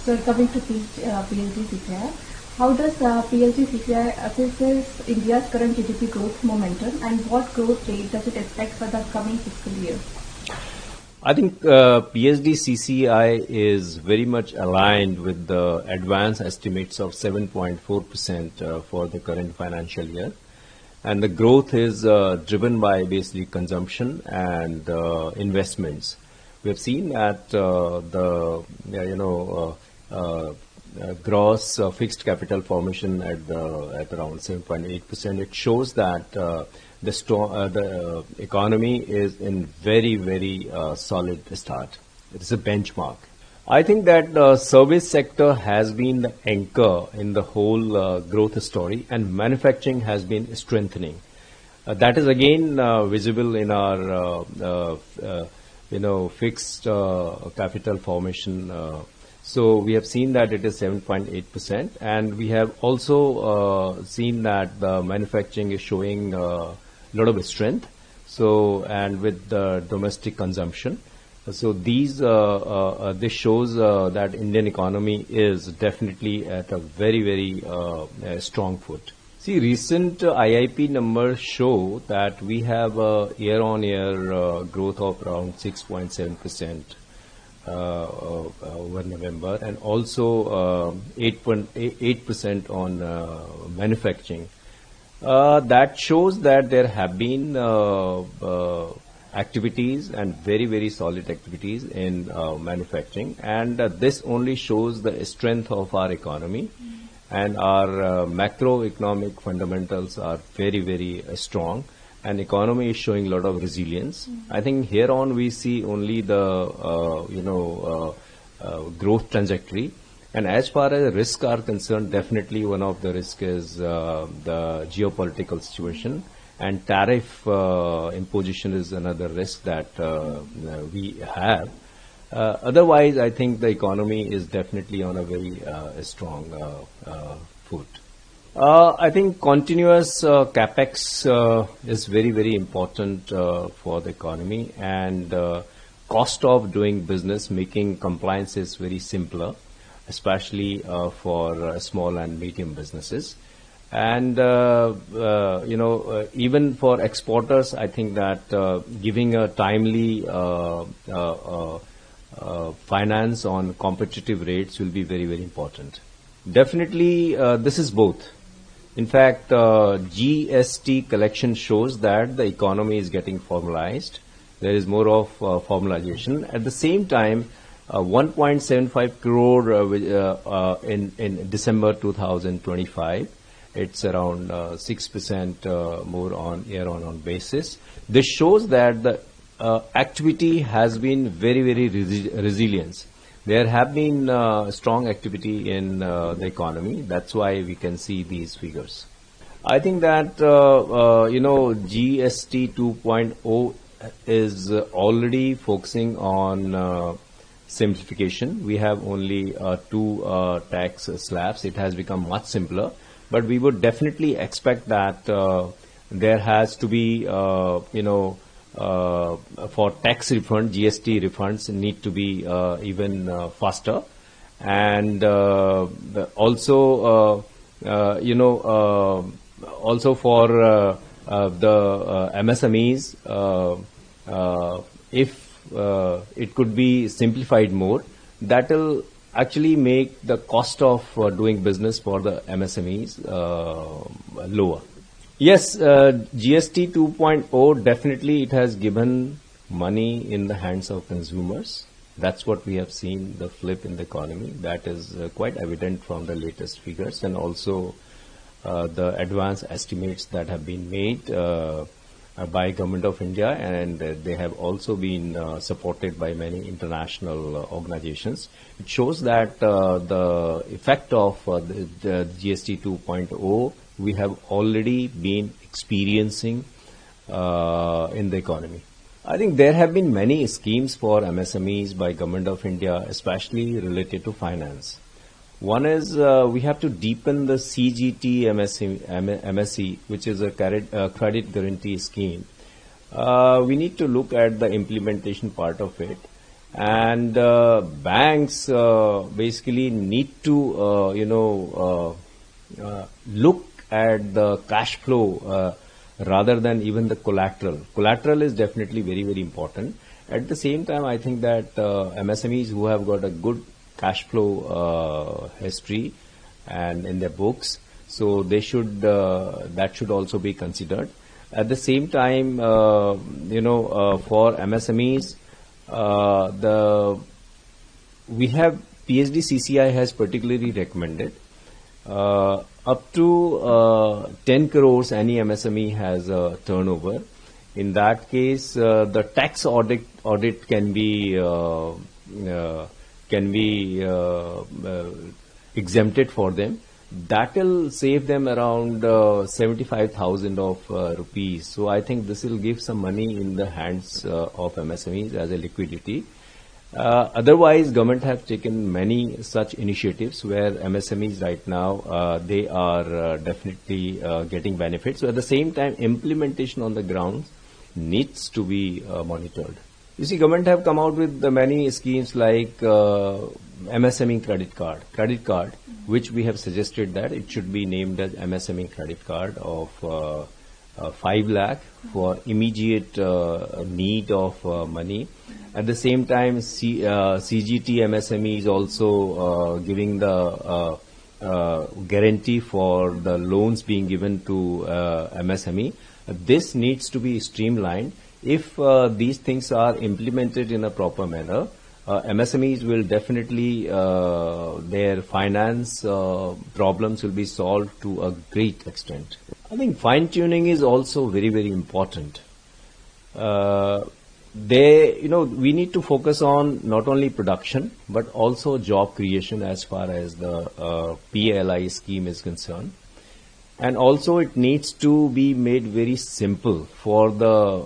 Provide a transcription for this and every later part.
So coming to PHDCCI, how does PHDCCI assesses India's current GDP growth momentum, and what growth rate does it expect for the coming fiscal year? I think PHDCCI is very much aligned with the advanced estimates of 7.4% for the current financial year. And the growth is driven by basically consumption and investments. We have seen that gross fixed capital formation at around 7.8%. It shows that the economy is in very solid start. It is a benchmark. I think that the service sector has been the anchor in the whole growth story, and manufacturing has been strengthening. That is again visible in our fixed capital formation. So we have seen that it is 7.8%, and we have also seen that the manufacturing is showing a lot of strength. So, and with the domestic consumption. So these this shows that Indian economy is definitely at a very strong foot. See, recent IIP numbers show that we have a year-on-year growth of around 6.7% over November, and also 8% on manufacturing. That shows that there have been activities and very solid activities in manufacturing, and this only shows the strength of our economy, and our macroeconomic fundamentals are very strong, and economy is showing a lot of resilience. I think here on we see only the growth trajectory. And as far as risks are concerned, definitely one of the risks is the geopolitical situation. And tariff imposition is another risk that we have. Otherwise, I think the economy is definitely on a very strong foot. I think continuous capex is very important for the economy, and cost of doing business, making compliance is very simpler, especially for small and medium businesses. And, even for exporters, I think that giving a timely finance on competitive rates will be very important. Definitely, this is both. In fact, GST collection shows that the economy is getting formalized. There is more of formalization. At the same time, 1.75 crore in December 2025. It's around 6% more on year-on basis. This shows that the activity has been very resilient. There have been strong activity in the economy. That's why we can see these figures. I think that GST 2.0 is already focusing on simplification. We have only 2 tax slabs. It has become much simpler. But we would definitely expect that there has to be, for tax refund, GST refunds need to be even faster. And also for the MSMEs, if it could be simplified more, that will actually make the cost of doing business for the MSMEs lower. Yes, GST 2.0 definitely it has given money in the hands of consumers. That's what we have seen, the flip in the economy. That is quite evident from the latest figures, and also the advanced estimates that have been made by Government of India, and they have also been supported by many international organizations. It shows that the effect of the GST 2.0 we have already been experiencing in the economy. I think there have been many schemes for MSMEs by Government of India, especially related to finance. One is we have to deepen the CGT MSE, which is a credit guarantee scheme. We need to look at the implementation part of it. And banks basically need to, look at the cash flow rather than even the collateral. Collateral is definitely very, very important. At the same time, I think that MSMEs who have got a good cash flow history and in their books, so they should that should also be considered. At the same time, for MSMEs, we have PHDCCI has particularly recommended up to 10 crores any MSME has a turnover. In that case, the tax audit can be exempted for them. That will save them around 75,000 of rupees. So I think this will give some money in the hands of MSMEs as a liquidity. Otherwise, government have taken many such initiatives where MSMEs right now, they are definitely getting benefits. So at the same time, implementation on the ground needs to be monitored. You see, government have come out with many schemes like MSME credit card, which we have suggested that it should be named as MSME credit card of 5 lakh for immediate need of money. At the same time, CGT MSME is also giving the guarantee for the loans being given to MSME. This needs to be streamlined. If these things are implemented in a proper manner, MSMEs will definitely, their finance problems will be solved to a great extent. I think fine-tuning is also very, very important. We need to focus on not only production, but also job creation as far as the PLI scheme is concerned. And also it needs to be made very simple for the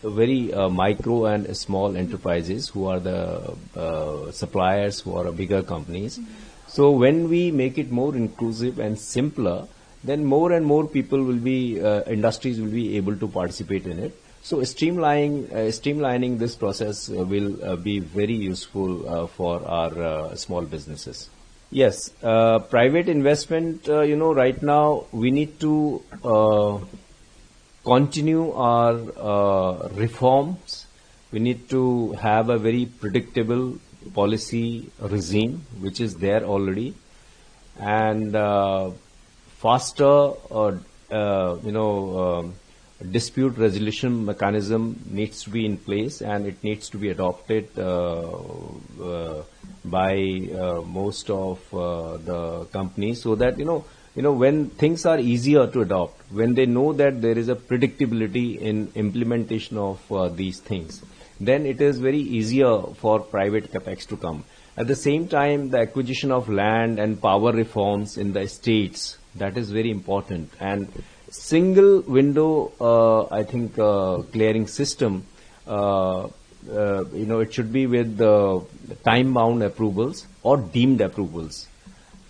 very micro and small enterprises who are the suppliers who are bigger companies. So when we make it more inclusive and simpler, then more and more people will be, industries will be able to participate in it. So streamlining this process will be very useful for our small businesses. Yes, private investment, right now we need to continue our reforms. We need to have a very predictable policy regime, which is there already, and faster, dispute resolution mechanism needs to be in place, and it needs to be adopted by most of the companies, so that when things are easier to adopt, when they know that there is a predictability in implementation of these things, then it is very easier for private capex to come. At the same time, the acquisition of land and power reforms in the states, that is very important. And single window, I think, clearing system, it should be with time-bound approvals or deemed approvals.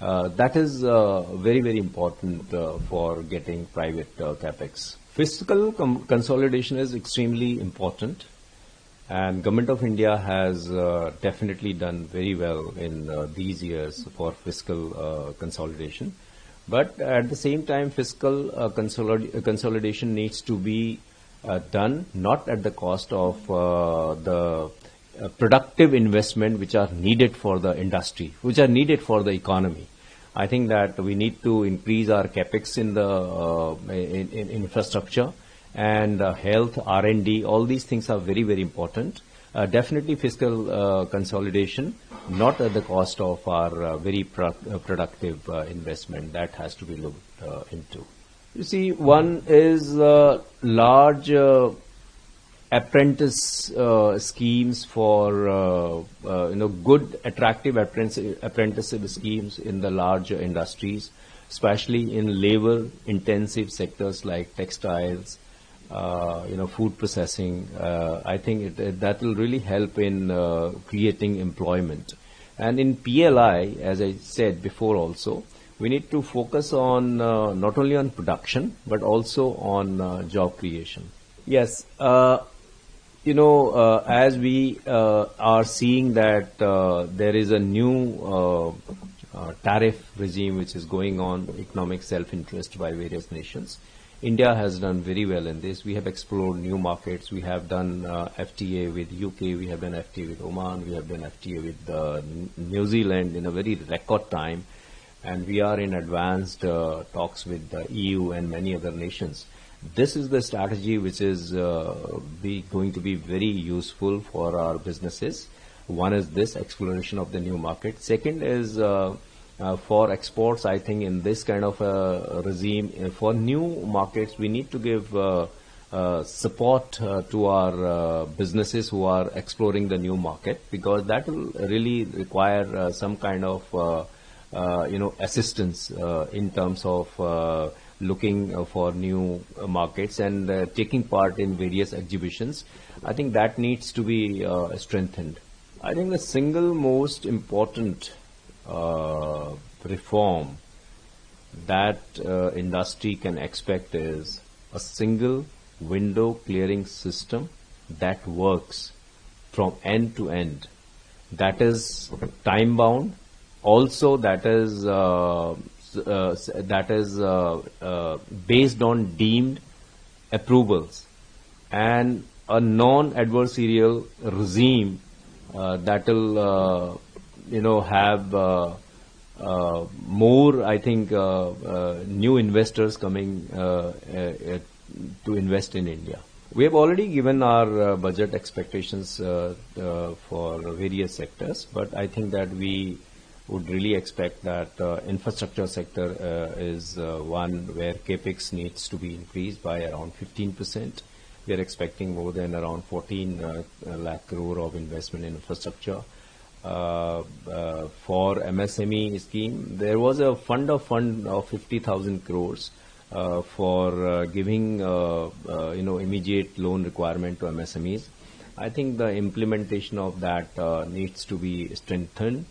That is very, very important for getting private capex. Fiscal consolidation is extremely important, and Government of India has definitely done very well in these years for fiscal consolidation. But at the same time, fiscal consolidation needs to be done not at the cost of the productive investment which are needed for the industry, which are needed for the economy. I think that we need to increase our capex in the in infrastructure and health, R&D. All these things are very, very important. Definitely fiscal consolidation, not at the cost of our very productive investment. That has to be looked into. You see, one is large apprentice schemes for good, attractive apprenticeship schemes in the large industries, especially in labor-intensive sectors like textiles, food processing. I think that will really help in creating employment. And in PLI, as I said before also, we need to focus on not only on production, but also on job creation. Yes, As we are seeing that there is a new tariff regime which is going on, economic self-interest by various nations. India has done very well in this. We have explored new markets. We have done FTA with UK. We have done FTA with Oman. We have done FTA with New Zealand in a very record time. And we are in advanced talks with the EU and many other nations. This is the strategy which is going to be very useful for our businesses. One is this exploration of the new market. Second is for exports. I think in this kind of a regime, for new markets, we need to give support to our businesses who are exploring the new market, because that will really require some kind of assistance in terms of looking for new markets and taking part in various exhibitions. I think that needs to be strengthened. I think the single most important reform that industry can expect is a single window clearing system that works from end to end, that is time bound, also that is based on deemed approvals, and a non-adversarial regime that will have more, I think, new investors coming to invest in India. We have already given our budget expectations for various sectors, but I think that we would really expect that infrastructure sector is one where capex needs to be increased by around 15%. We are expecting more than around 14 lakh crore of investment in infrastructure. For MSME scheme, there was a fund of 50,000 crores for giving immediate loan requirement to MSMEs. I think the implementation of that needs to be strengthened.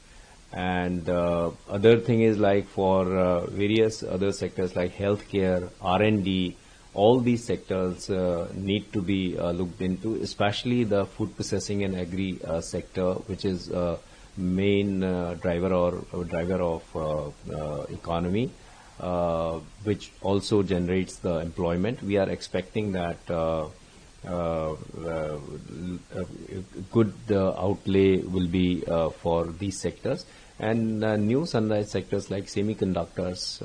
And other thing is like for various other sectors like healthcare, R&D, all these sectors need to be looked into, especially the food processing and agri sector, which is main driver of economy, which also generates the employment. We are expecting that good outlay will be for these sectors, and new sunrise sectors like semiconductors,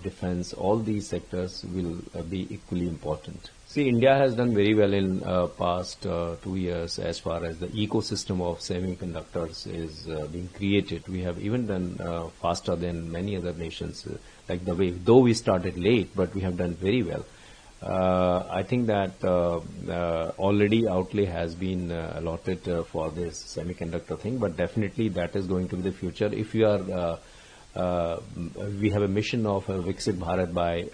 defense, all these sectors will be equally important. See, India has done very well in past 2 years as far as the ecosystem of semiconductors is being created. We have even done faster than many other nations, like the way, though we started late, but we have done very well. I think that already outlay has been allotted for this semiconductor thing, but definitely that is going to be the future. If we are, we have a mission of Viksit Bharat by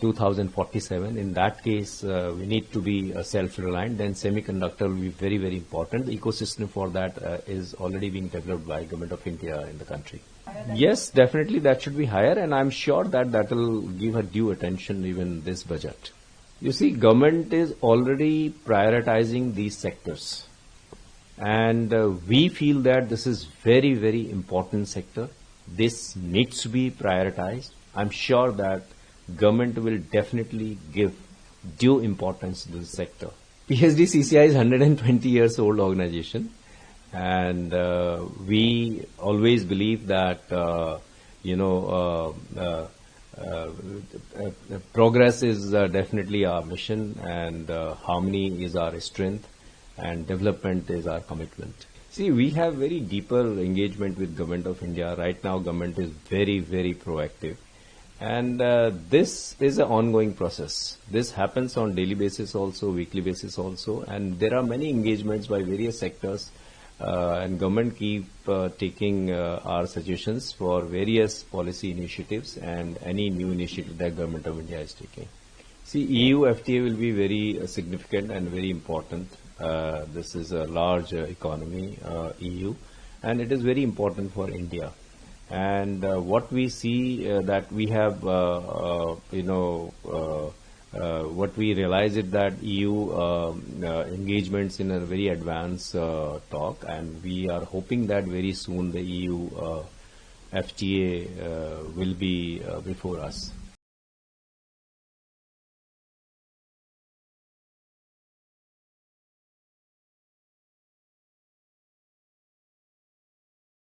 2047. In that case, we need to be self-reliant. Then semiconductor will be very, very important. The ecosystem for that is already being developed by Government of India in the country. Yes, definitely that should be higher, and I'm sure that that will give a due attention even this budget. You see, government is already prioritizing these sectors, and we feel that this is very, very important sector. This needs to be prioritized. I'm sure that government will definitely give due importance to this sector. PHDCCI is 120 years old organization. And we always believe that progress is definitely our mission, and harmony is our strength, and development is our commitment. See, we have very deeper engagement with Government of India. Right now, government is very, very proactive. And this is an ongoing process. This happens on daily basis also, weekly basis also. And there are many engagements by various sectors. And government keep taking our suggestions for various policy initiatives and any new initiative that Government of India is taking. See, EU FTA will be very significant and very important. This is a large economy, EU, and it is very important for India. And what we see that we have, what we realize is that EU engagements in a very advanced talk, and we are hoping that very soon the EU FTA will be before us.